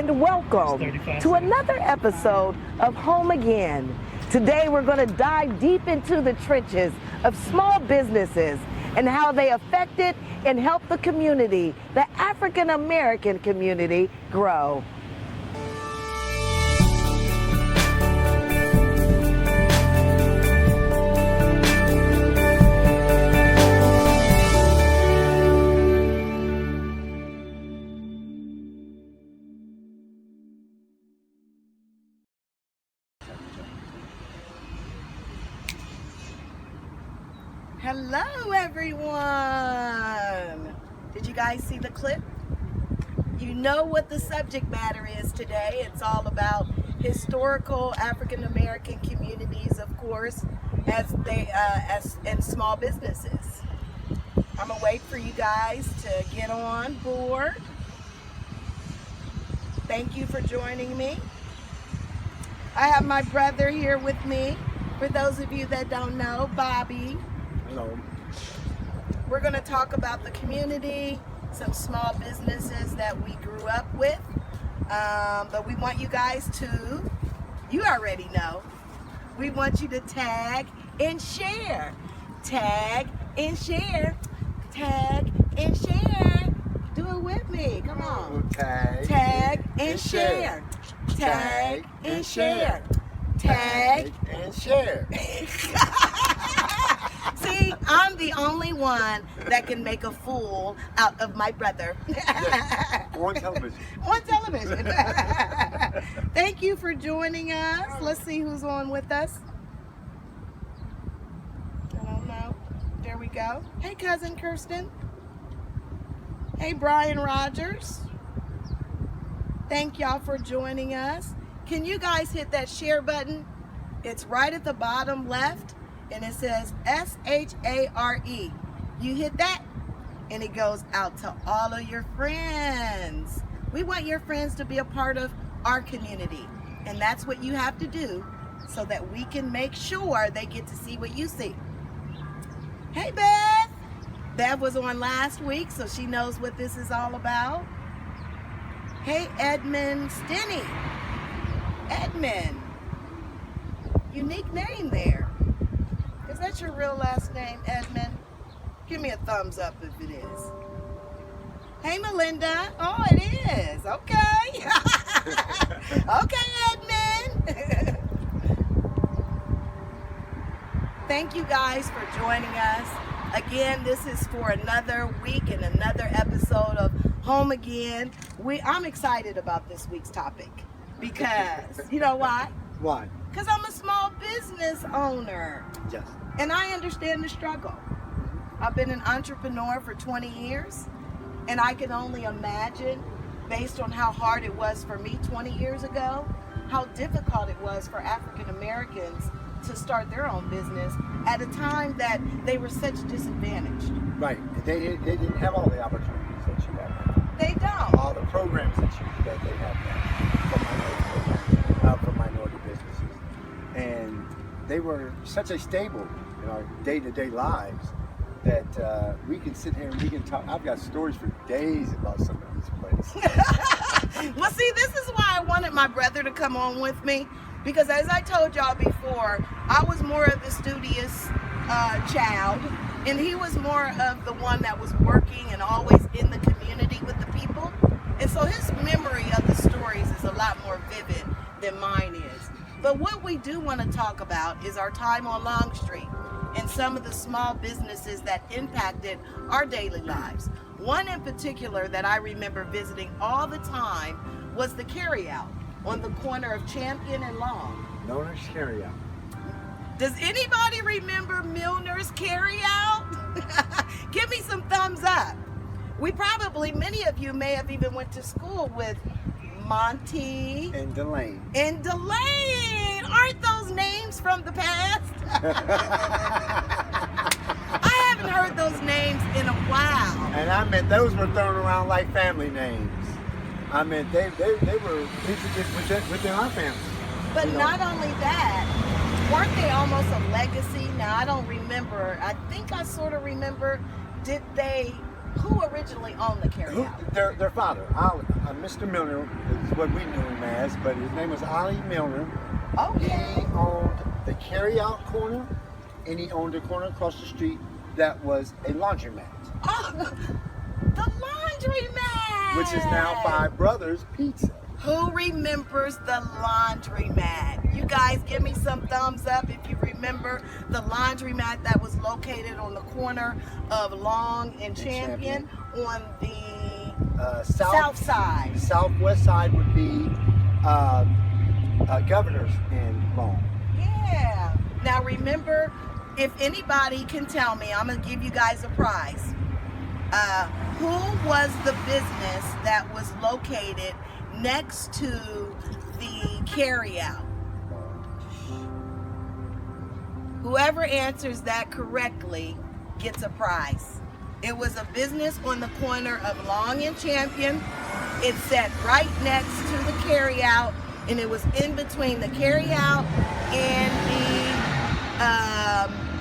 and welcome to another episode of Home Again. Today we're going to dive deep into the trenches of small businesses and how they affected and help the community, the African American community, grow. Hello everyone! Did you guys see the clip? You know what the subject matter is today. It's all about historical African American communities, of course, and small businesses. I'm gonna wait for you guys to get on board. Thank you for joining me. I have my brother here with me. For those of you that don't know, Bobby. Hello. We're going to talk about the community, some small businesses that we grew up with, but we want you guys to, you already know, we want you to tag and share. Tag and share. Tag and share. Do it with me. Come on. Tag and share. Tag and share. Tag and share. See, I'm the only one that can make a fool out of my brother. Yes. On television. On television. Thank you for joining us. Let's see who's on with us. I don't know. There we go. Hey, cousin Kirsten. Hey, Brian Rogers. Thank y'all for joining us. Can you guys hit that share button? It's right at the bottom left. And it says S-H-A-R-E. You hit that and it goes out to all of your friends. We want your friends to be a part of our community. And that's what you have to do so that we can make sure they get to see what you see. Hey, Beth. Bev was on last week, so she knows what this is all about. Hey, Edmund Stinney. Edmund. Unique name there. Is that your real last name, Edmund? Give me a thumbs up if it is. Hey, Melinda. Oh, it is. Okay. Okay, Edmund. Thank you guys for joining us. Again, this is for another week and another episode of Home Again. I'm excited about this week's topic because, you know why? Why? Because I'm a small business owner. Yes. And I understand the struggle. I've been an entrepreneur for 20 years, and I can only imagine, based on how hard it was for me 20 years ago, how difficult it was for African Americans to start their own business at a time that they were such disadvantaged. Right. They didn't have all the opportunities that you have now. They don't. All the programs that they have now for minority businesses. And they were such a staple in our day-to-day lives that we can sit here and we can talk. I've got stories for days about some of these places. Well, see, this is why I wanted my brother to come on with me, because as I told y'all before, I was more of the studious child, and he was more of the one that was working and always in the community with the people. And so his memory of the stories is a lot more vivid than mine is. But what we do want to talk about is our time on Longstreet and some of the small businesses that impacted our daily lives. One in particular that I remember visiting all the time was the Carryout on the corner of Champion and Long. Milner's Carryout. Does anybody remember Milner's Carryout? Give me some thumbs up. Many of you may have even went to school with Monty and Delane. And Delane! Aren't those names from the past? I haven't heard those names in a while. And I meant those were thrown around like family names. I meant they were introduced within our family. But not only that, weren't they almost a legacy? Now I don't remember. I think I sort of remember. Did they who originally owned the carryout? Their father, Mr. Milner, is what we knew him as, but his name was Ollie Milner. Okay. He owned the carryout corner, and he owned a corner across the street that was a laundromat. Oh, the laundromat! Which is now Five Brothers Pizza. Who remembers the laundromat? You guys give me some thumbs up if you remember the laundromat that was located on the corner of Long and Champion on the south side. The southwest side would be Governors in Long. Yeah. Now remember, if anybody can tell me, I'm going to give you guys a prize. Who was the business that was located next to the carryout? Whoever answers that correctly gets a prize. It was a business on the corner of Long and Champion. It sat right next to the carryout, and it was in between the carryout and the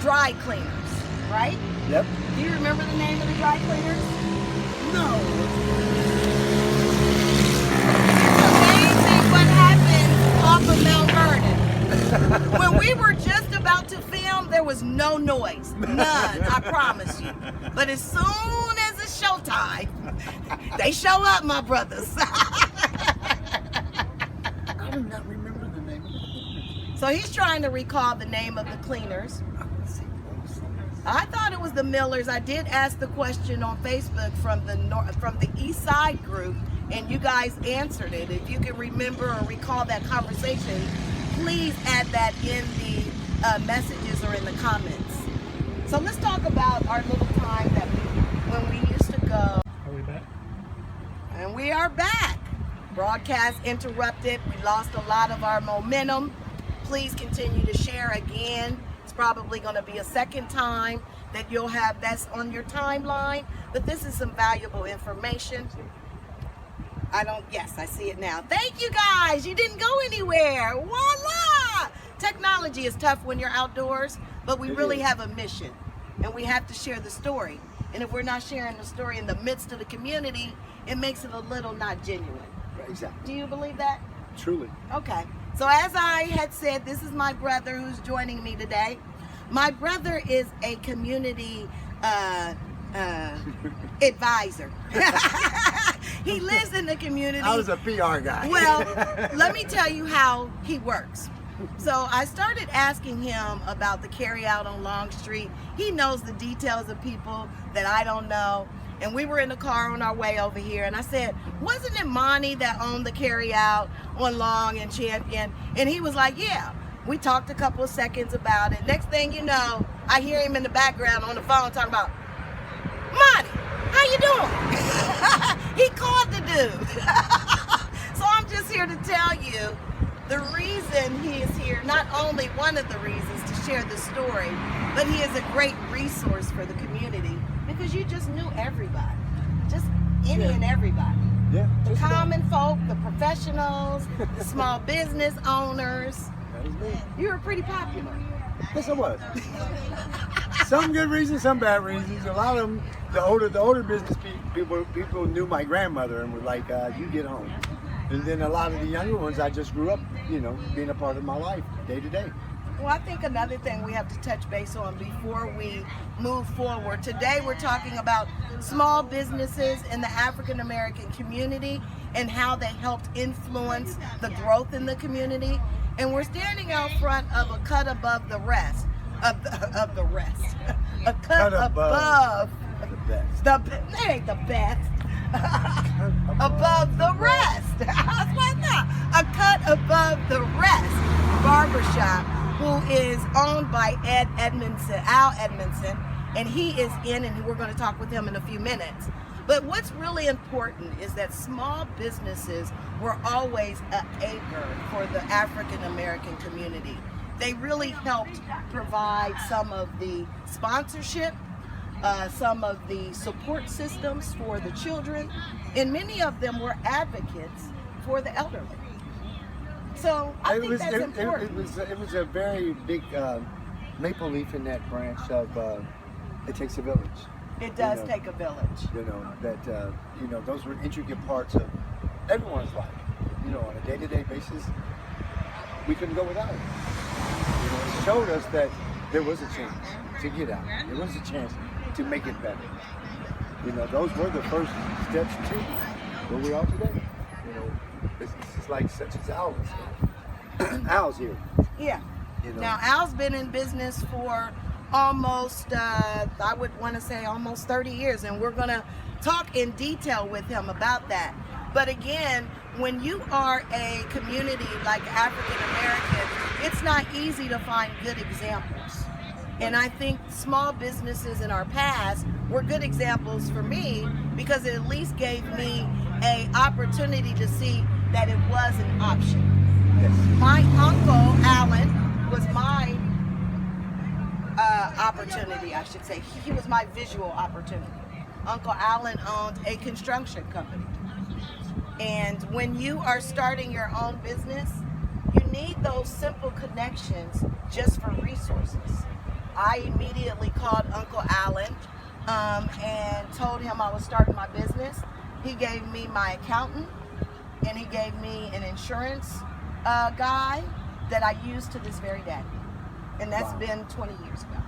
dry cleaners, right? Yep. Do you remember the name of the dry cleaners? No. Amazing what happened off of Mount Vernon. When we were just about to film, there was no noise. None, I promise you. But as soon as it's showtime, they show up, my brothers. I do not remember the name of the cleaners. So he's trying to recall the name of the cleaners. I thought it was the Millers. I did ask the question on Facebook from the East Side group, and you guys answered it. If you can remember or recall that conversation, please add that in the messages or in the comments. So let's talk about our little time that when we used to go. Are we back? And we are back. Broadcast interrupted. We lost a lot of our momentum. Please continue to share again. It's probably going to be a second time that you'll have that's on your timeline, but this is some valuable information. Yes, I see it now. Thank you guys. You didn't go anywhere. Voila! Technology is tough when you're outdoors, but we really have a mission, and we have to share the story. And if we're not sharing the story in the midst of the community, it makes it a little not genuine. Exactly. Do you believe that? Truly. Okay. So as I had said, this is my brother who's joining me today. My brother is a community advisor. He lives in the community. I was a PR guy. Well, let me tell you how he works. So I started asking him about the carryout on Long Street. He knows the details of people that I don't know. And we were in the car on our way over here, and I said, wasn't it Monty that owned the carryout on Long and Champion? And he was like, yeah. We talked a couple of seconds about it. Next thing you know, I hear him in the background on the phone talking about, Monty, how you doing? He called the dude. So I'm just here to tell you the reason he is here, not only one of the reasons to share the story, but he is a great resource for the community because you just knew everybody, just any and everybody. Yeah. The common folk, the professionals, the small business owners. That is me. You were pretty popular. Yes, I was. Some good reasons, some bad reasons. A lot of them, the older business people knew my grandmother and were like, "You get home." And then a lot of the younger ones, I just grew up, being a part of my life, day to day. Well, I think another thing we have to touch base on before we move forward. Today we're talking about small businesses in the African American community and how they helped influence the growth in the community. And we're standing out front of a cut above the rest. Of the rest. A cut above the best. That ain't the best. Above the rest. That's what I thought. A cut above the rest barbershop, who is owned by Al Edmondson, and he is in, and we're going to talk with him in a few minutes. But what's really important is that small businesses were always an anchor for the African American community. They really helped provide some of the sponsorship, some of the support systems for the children, and many of them were advocates for the elderly. So I think that's important. It was a very big maple leaf in that branch of It Takes a Village. It does know, take a village. Those were intricate parts of everyone's life. On a day-to-day basis, we couldn't go without it. It showed us that there was a chance to get out. There was a chance to make it better. Those were the first steps to where we are today. Businesses like such as ours. Al's here. Yeah. Now, Al's been in business for almost, I would want to say almost 30 years, and we're going to talk in detail with him about that. But again, when you are a community like African American, it's not easy to find good examples. And I think small businesses in our past were good examples for me because it at least gave me an opportunity to see that it was an option. Yes. My uncle, Alan, was my opportunity, I should say. He was my visual opportunity. Uncle Alan owned a construction company. And when you are starting your own business, you need those simple connections just for resources. I immediately called Uncle Alan and told him I was starting my business. He gave me my accountant, and he gave me an insurance guy that I use to this very day. And that's been 20 years ago.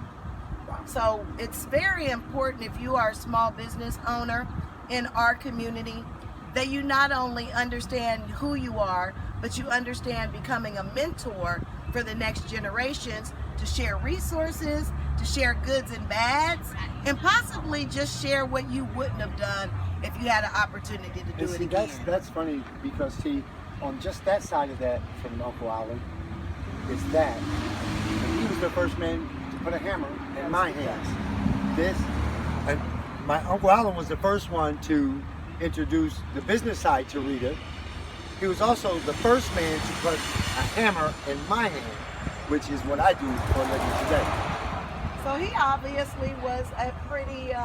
So it's very important, if you are a small business owner in our community, that you not only understand who you are, but you understand becoming a mentor for the next generations, to share resources, to share goods and bads, and possibly just share what you wouldn't have done if you had an opportunity to do it again. That's funny because on just that side of that from Uncle Alan is that he was the first man to put a hammer in my hands. And my Uncle Alan was the first one to introduce the business side to Rita. He was also the first man to put a hammer in my hand, which is what I do for a living today. So he obviously was a pretty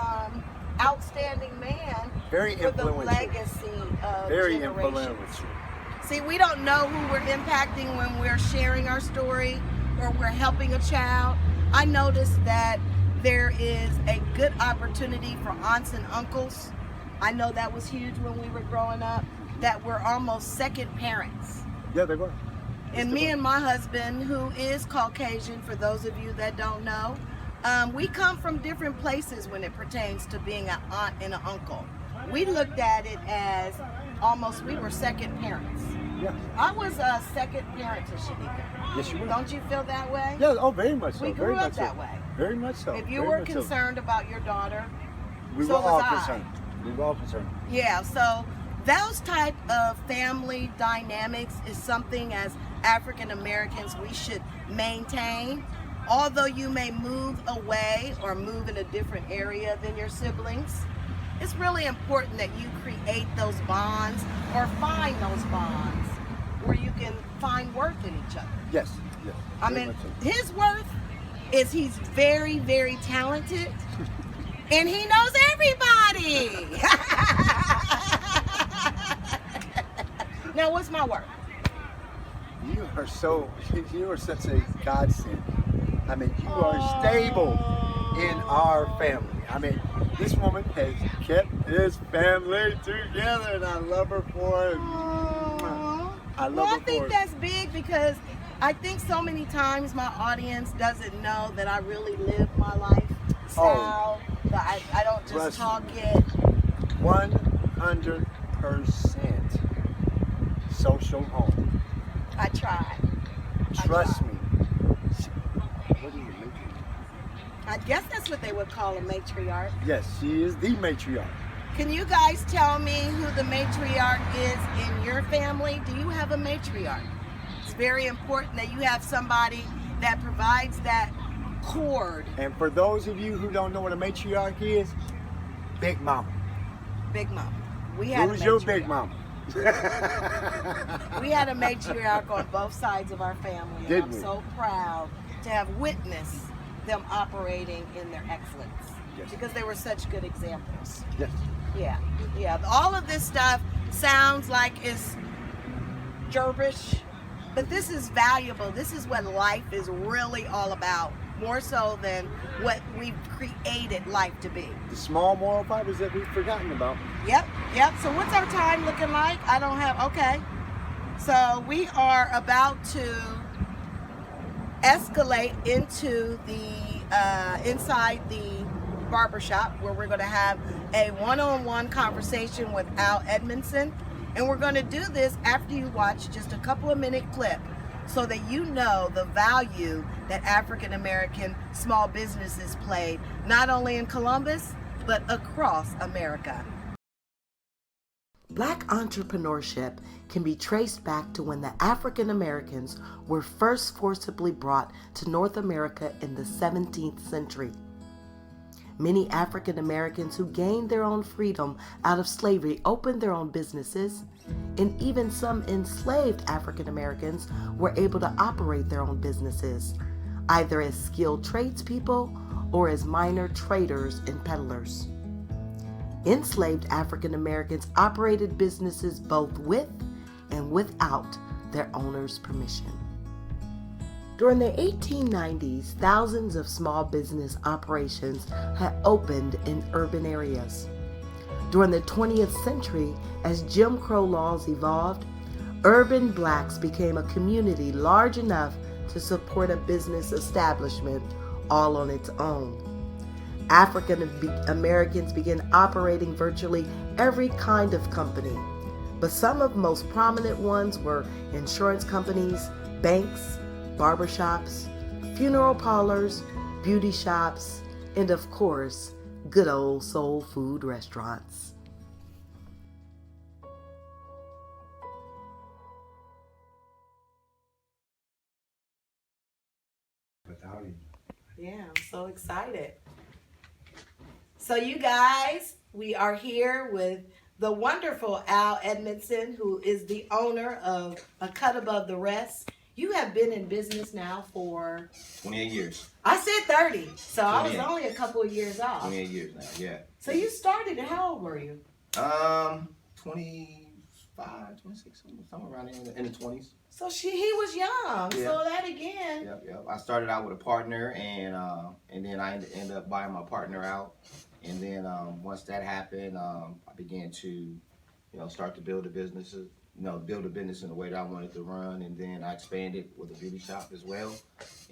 outstanding man. Very for influential. The legacy of Very generations. influential. See, we don't know who we're impacting when we're sharing our story or we're helping a child. I noticed that there is a good opportunity for aunts and uncles. I know that was huge when we were growing up, that we're almost second parents. Yeah, they were. And me and my husband, who is Caucasian, for those of you that don't know, we come from different places when it pertains to being an aunt and an uncle. We looked at it as almost we were second parents. Yeah. I was a second parent to Shanika. Yes, you were. Don't you feel that way? Yeah, oh, very much so. We grew up that way. Very much so. If you were concerned about your daughter, we so were all was I. concerned. We were all concerned. Yeah, so those type of family dynamics is something as African Americans we should maintain. Although you may move away or move in a different area than your siblings, it's really important that you create those bonds or find those bonds where you can find worth in each other. Yes, yes. I mean, his worth is he's very, very talented and he knows everybody. Now, what's my worth? You are such a godsend. I mean, you are stable in our family. I mean, this woman has kept this family together, and I love her for it. I love her for it. I think that's big because I think so many times my audience doesn't know that I really live my life style. That I don't just talk it. 100% social home. I try. Trust me. I guess that's what they would call a matriarch. Yes, she is the matriarch. Can you guys tell me who the matriarch is in your family? Do you have a matriarch? It's very important that you have somebody that provides that cord. And for those of you who don't know what a matriarch is, Big Mama. Big Mama. Who's your Big Mama? We had a matriarch on both sides of our family, and I'm so proud to have witnessed them operating in their excellence. Yes. Because they were such good examples. Yes. Yeah. All of this stuff sounds like it's gibberish, but this is valuable. This is what life is really all about more so than what we've created life to be. The small moral fibers that we've forgotten about. Yep. So what's our time looking like? I don't have, okay. So we are about to escalate into the, inside the barbershop, where we're gonna have a one-on-one conversation with Al Edmondson. And we're gonna do this after you watch just a couple of minute clip, so that you know the value that African American small businesses played, not only in Columbus, but across America. Black entrepreneurship can be traced back to when the African Americans were first forcibly brought to North America in the 17th century. Many African Americans who gained their own freedom out of slavery opened their own businesses, and even some enslaved African Americans were able to operate their own businesses, either as skilled tradespeople or as minor traders and peddlers. Enslaved African Americans operated businesses both with and without their owner's permission. During the 1890s, thousands of small business operations had opened in urban areas. During the 20th century, as Jim Crow laws evolved, urban blacks became a community large enough to support a business establishment all on its own. African Americans began operating virtually every kind of company, but some of the most prominent ones were insurance companies, banks, barbershops, funeral parlors, beauty shops, and of course, good old soul food restaurants. Without him. Yeah, I'm so excited. So you guys, we are here with the wonderful Al Edmondson, who is the owner of A Cut Above the Rest. You have been in business now for 28 years. I said 30, so I was 28. only a couple of years off. 28 years now, yeah. So you started, how old were you? 25, 26, somewhere around there in the 20s. So he was young. Yeah. So that again. Yep. I started out with a partner, and then I ended up buying my partner out. And then once that happened, I began to, start to build a business in the way that I wanted to run. And then I expanded with a beauty shop as well.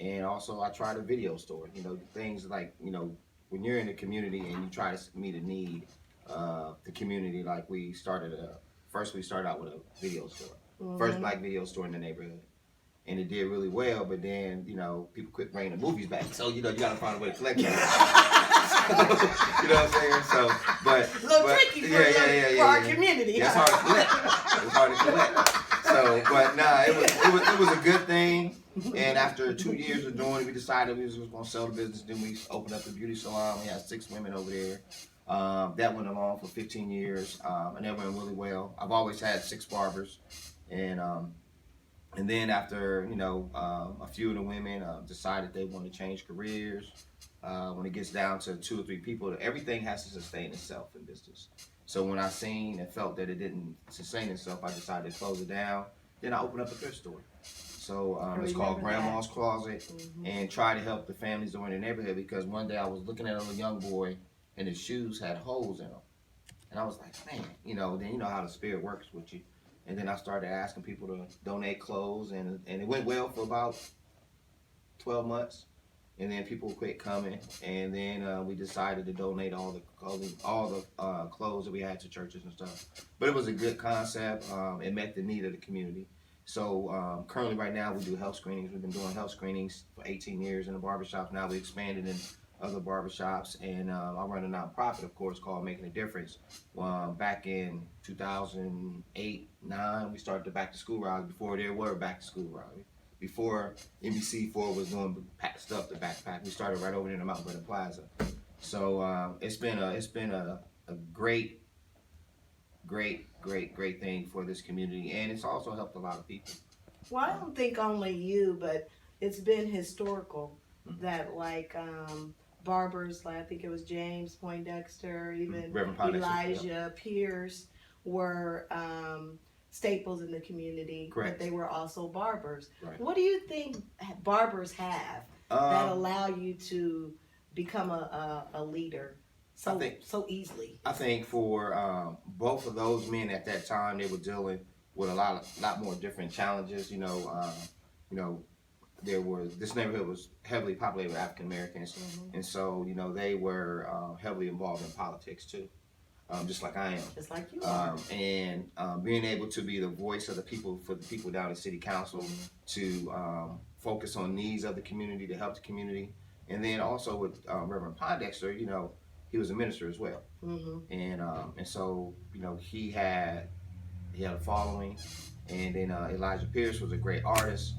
And also I tried a video store. Things like, when you're in the community and you try to meet a need, the community, like we started out with a video store. Mm-hmm. First black video store in the neighborhood. And it did really well, but then, people quit bringing the movies back. So, you gotta find a way to collect them. You know what I'm saying? So, but a little tricky for our community. Yeah, it's hard to collect. So, but nah, it was a good thing. And after 2 years of doing it, we decided we was gonna sell the business. Then we opened up the beauty salon. We had 6 women over there. That went along for 15 years, and that went really well. I've always had 6 barbers, and then after, a few of the women decided they want to change careers. When it gets down to 2 or 3 people, everything has to sustain itself in business. So when I seen and felt that it didn't sustain itself, I decided to close it down. Then I opened up a thrift store. So it's called Grandma's Closet, Mm-hmm. and try to help the families that were in the neighborhood, because one day I was looking at a little young boy and his shoes had holes in them. And I was like, man, then you know how the spirit works with you. And then I started asking people to donate clothes, and it went well for about 12 months. And then people quit coming, and then we decided to donate all the clothes that we had to churches and stuff. But it was a good concept. It met the need of the community. So currently right now we do health screenings. We've been doing health screenings for 18 years in the barbershops. Now we expanded in other barbershops, and I run a nonprofit, of course, called Making a Difference. Back in 2008-9, we started the back to school rally before there were back to school rally. Before NBC4 was doing stuff to backpack, we started right over there in the Mount Vernon Plaza. So it's been a great thing for this community, and it's also helped a lot of people. Well, I don't think only you, but it's been historical that Barbers, I think it was James Poindexter, even Elijah Pierce were staples in the community. Correct. But they were also barbers. Right. What do you think barbers have that allow you to become a leader so easily? I think for both of those men at that time, they were dealing with a lot more different challenges. You know, this neighborhood was heavily populated with African Americans, and so they were heavily involved in politics too, just like I am. Just like you are. And being able to be the voice of the people for the people down in City Council, to focus on needs of the community, to help the community, and then also with Reverend Pondexter, he was a minister as well, and so he had a following, and then Elijah Pierce was a great artist.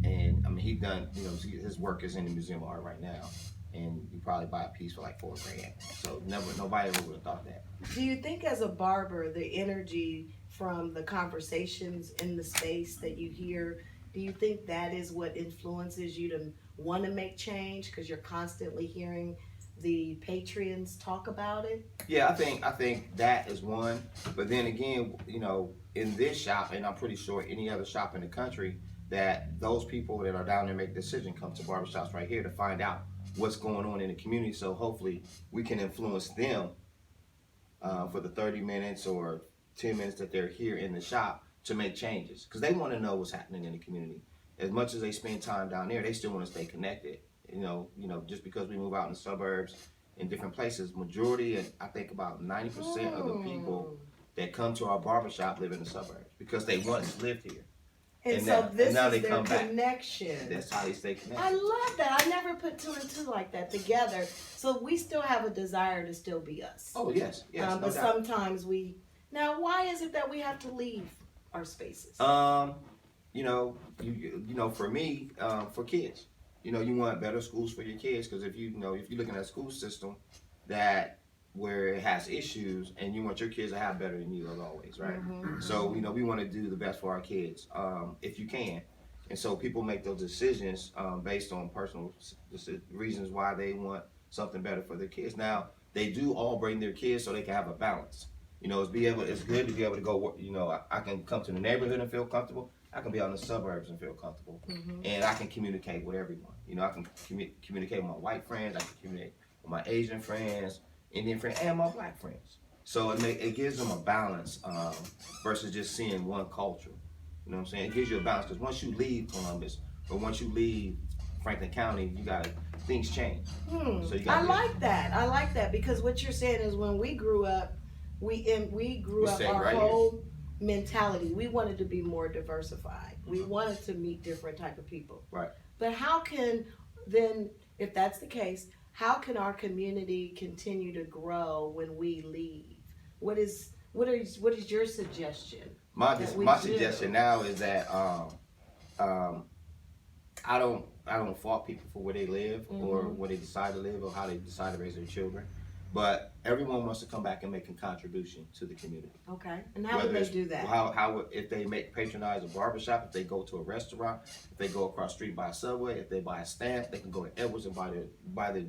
And I mean, he done, his work is in the Museum of Art right now, and you probably buy a piece for like $4,000. So nobody ever would have thought that. Do you think, as a barber, the energy from the conversations in the space that you hear, do you think that is what influences you to want to make change, because you're constantly hearing the patrons talk about it? Yeah, I think that is one. But then again, in this shop, and I'm pretty sure any other shop in the country, that those people that are down there make the decision come to barbershops right here to find out what's going on in the community. So hopefully we can influence them for the 30 minutes or 10 minutes that they're here in the shop to make changes, because they want to know what's happening in the community. As much as they spend time down there, they still want to stay connected. Just because we move out in the suburbs, in different places, majority, and I think about 90% of the people that come to our barbershop live in the suburbs because they once lived here. And so this is their connection. That's how they stay connected. I love that. I never put two and two like that together. So we still have a desire to still be us. Oh, yes. But sometimes now why is it that we have to leave our spaces? For me, for kids. You want better schools for your kids, because if you're looking at a school system where it has issues, and you want your kids to have better than you, as always, right? So we want to do the best for our kids, if you can. And so people make those decisions based on personal reasons why they want something better for their kids. Now, they do all bring their kids so they can have a balance. It's good to be able to go. I can come to the neighborhood and feel comfortable. I can be out in the suburbs and feel comfortable, and I can communicate with everyone. I can communicate with my white friends. I can communicate with my Asian friends, Indian friends, and my black friends. So it gives them a balance versus just seeing one culture. You know what I'm saying? It gives you a balance, because once you leave Columbus, or once you leave Franklin County, things change. So I like that, because what you're saying is, when we grew up, we grew up our whole mentality. We wanted to be more diversified. We wanted to meet different type of people. Right. But how can then, if that's the case, how can our community continue to grow when we leave? What is your suggestion? My suggestion now is that I don't fault people for where they live, or where they decide to live, or how they decide to raise their children. But everyone wants to come back and make a contribution to the community. Okay, and how would they do that? If they patronize a barbershop, if they go to a restaurant, if they go across the street by a Subway, if they buy a stamp, they can go to Edwards and buy the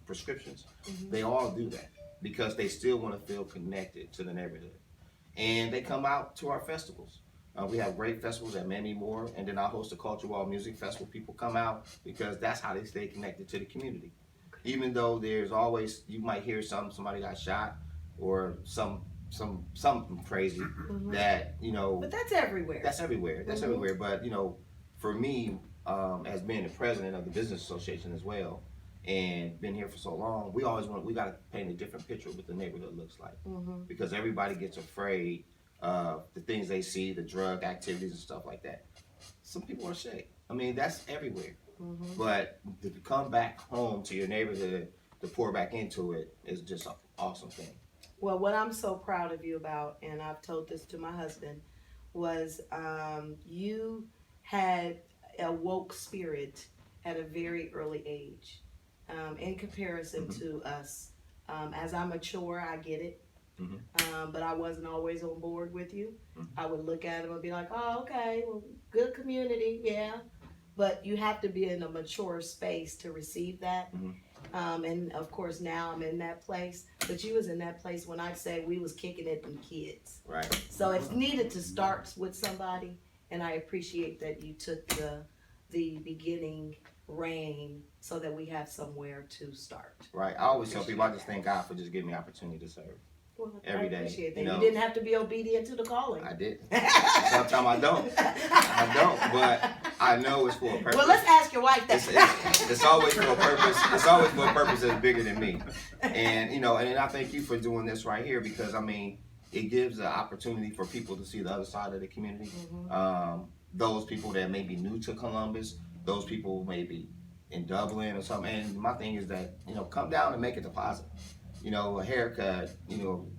prescriptions. They all do that because they still want to feel connected to the neighborhood. And they come out to our festivals. We have great festivals at Mamie Moore, and then I host a Culture Wall Music Festival. People come out because that's how they stay connected to the community. Even though there's always, you might hear somebody got shot, or something crazy that, But that's everywhere. That's everywhere. But, for me, as being the president of the Business Association as well, and been here for so long, we got to paint a different picture of what the neighborhood looks like. Because everybody gets afraid of the things they see, the drug activities and stuff like that. Some people are sick. I mean, that's everywhere. But to come back home to your neighborhood, to pour back into it, is just an awesome thing. Well, what I'm so proud of you about, and I've told this to my husband, was you had a woke spirit at a very early age, in comparison to us. As I mature, I get it. But I wasn't always on board with you. I would look at him and be like, oh, okay, well, good community, yeah. But you have to be in a mature space to receive that. And of course now I'm in that place, but you was in that place when I say we was kicking it in kids. Right. So it's needed to start with somebody, and I appreciate that you took the beginning reign so that we have somewhere to start. Right. I always tell people I just thank God for just giving me opportunity to serve. Well, Every I day, appreciate that. you know. You didn't have to be obedient to the calling. I did. Sometimes I don't. I don't, but I know it's for a purpose. Well, let's ask your wife that. It's always for a purpose. It's always for a purpose that's bigger than me. And, and I thank you for doing this right here because, it gives an opportunity for people to see the other side of the community. Mm-hmm. Those people that may be new to Columbus, those people may be in Dublin or something. And my thing is that, come down and make a deposit. A haircut,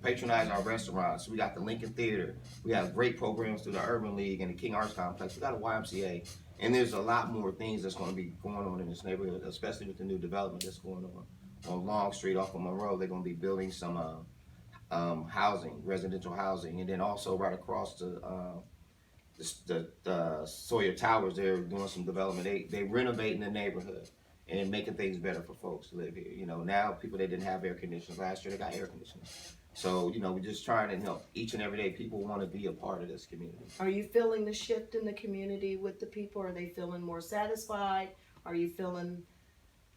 patronize our restaurants. We got the Lincoln Theater. We have great programs through the Urban League and the King Arts Complex. We got a YMCA. And there's a lot more things that's going to be going on in this neighborhood, especially with the new development that's going on Long Street off of Monroe. They're going to be building some housing, residential housing. And then also right across the Sawyer Towers, they're doing some development. They renovating the neighborhood and making things better for folks to live here. Now people that didn't have air conditioners last year, they got air conditioning. So, we're just trying to help each and every day. People want to be a part of this community. Are you feeling the shift in the community with the people? Are they feeling more satisfied? Are you feeling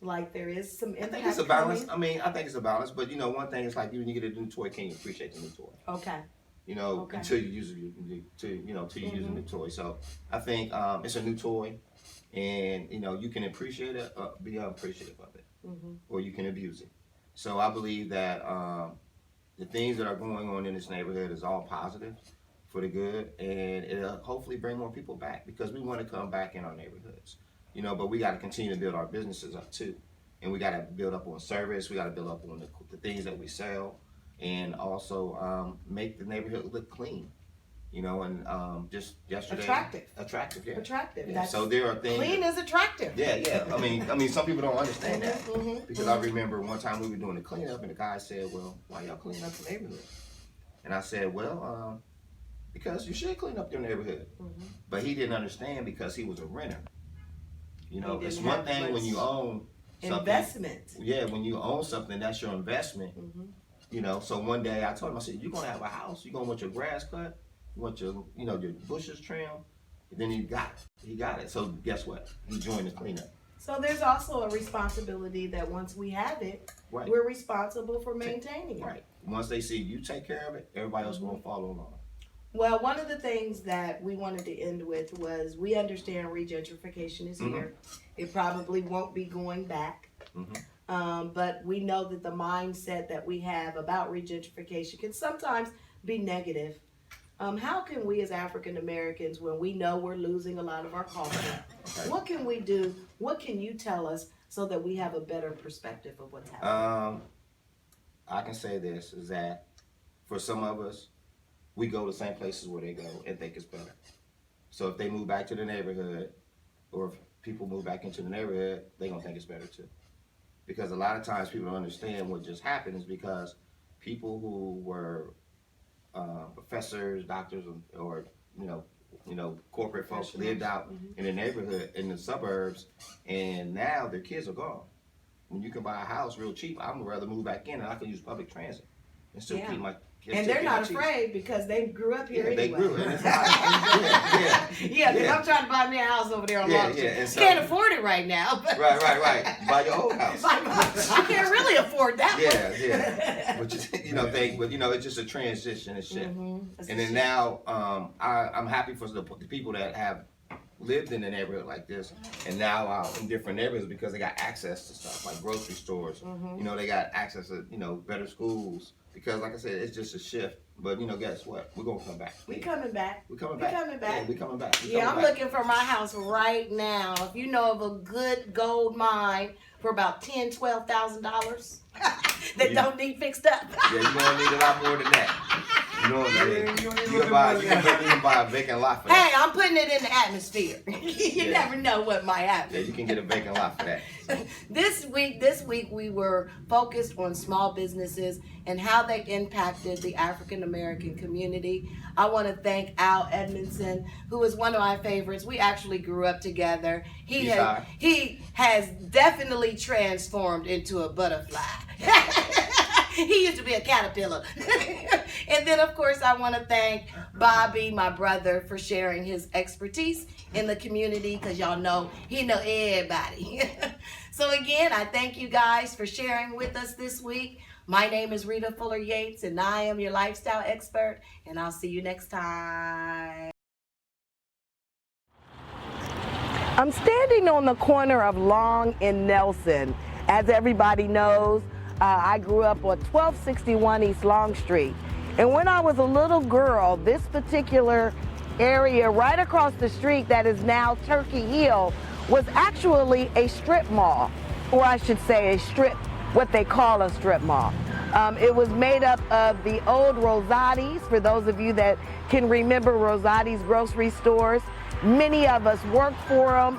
like there is some impact? I think it's a balance. I think it's a balance. But, one thing is like when you get a new toy, can you appreciate the new toy? Okay. Okay. Until you use it, till you use a new toy. So I think it's a new toy. And, you can appreciate it, be unappreciative of it, or you can abuse it. So I believe that the things that are going on in this neighborhood is all positive for the good, and it'll hopefully bring more people back because we want to come back in our neighborhoods. But we got to continue to build our businesses up too. And we got to build up on service, we got to build up on the things that we sell, and also make the neighborhood look clean. And just yesterday. Attractive, yeah. Attractive. Yeah. So there are things. Clean is attractive. Yeah. Some people don't understand that because I remember one time we were doing the cleanup and the guy said, "Well, why y'all cleaning up the neighborhood?" And I said, "Well, because you should clean up your neighborhood." But he didn't understand because he was a renter. It's one thing when you own something. Investment. Yeah, when you own something, that's your investment. So one day I told him, I said, "You're gonna have a house. You're gonna want your grass cut. You want your bushes trimmed." And then he got it. So guess what? He joined the cleanup. So there's also a responsibility that once we have it, right, we're responsible for maintaining it. Right. Once they see you take care of it, everybody else will follow along. Well, one of the things that we wanted to end with was we understand regentrification is here. It probably won't be going back. But we know that the mindset that we have about regentrification can sometimes be negative. How can we as African Americans, when we know we're losing a lot of our culture, what can we do? What can you tell us so that we have a better perspective of what's happening? I can say this, is that for some of us, we go to the same places where they go and think it's better. So if they move back to the neighborhood, or if people move back into the neighborhood, they're going to think it's better too. Because a lot of times people don't understand what just happened is because people who were professors, doctors, or corporate folks lived out in the neighborhood, in the suburbs, and now their kids are gone. When you can buy a house real cheap, I'm gonna rather move back in and I can use public transit and still keep my kids. And they're not afraid because they grew up here anyway. They grew, and it's because I'm trying to buy me a house over there on Long Street. So, can't afford it right now. But right. Buy your old house. I can't really afford that one. Yeah. But it's just a transition and shift. And then now, I'm happy for the people that have lived in a neighborhood like this and now out in different neighborhoods because they got access to stuff like grocery stores. They got access to better schools. Because like I said, it's just a shift. But guess what? We're gonna come back. We're coming back. We're coming back. Yeah, we're coming back. I'm looking for my house right now. If you know of a good gold mine for about $10,000-$12,000 that don't need fixed up. You're gonna need a lot more than that. You can buy a vacant lot for that. Hey, I'm putting it in the atmosphere. You never know what might happen. Yeah, you can get a vacant lot for that. This week we were focused on small businesses and how they impacted the African American community. I want to thank Al Edmondson, who is one of my favorites. We actually grew up together. He has definitely transformed into a butterfly. He used to be a caterpillar. And then, of course, I want to thank Bobby, my brother, for sharing his expertise in the community, because y'all know he know everybody. So again, I thank you guys for sharing with us this week. My name is Rita Fuller-Yates, and I am your lifestyle expert, and I'll see you next time. I'm standing on the corner of Long and Nelson. As everybody knows, I grew up on 1261 East Long Street. And when I was a little girl, this particular area right across the street that is now Turkey Hill was actually a strip mall, or I should say a strip, what they call a strip mall. It was made up of the old Rosati's, for those of you that can remember Rosati's grocery stores. Many of us worked for them.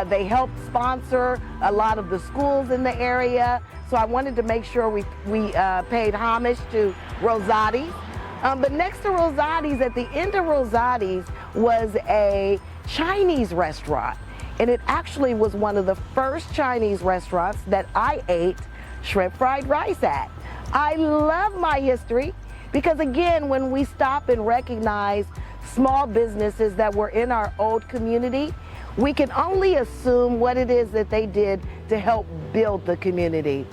They helped sponsor a lot of the schools in the area. So I wanted to make sure we paid homage to Rosati's. But next to Rosati's, at the end of Rosati's, was a Chinese restaurant. And it actually was one of the first Chinese restaurants that I ate shrimp fried rice at. I love my history because, again, when we stop and recognize small businesses that were in our old community, we can only assume what it is that they did to help build the community.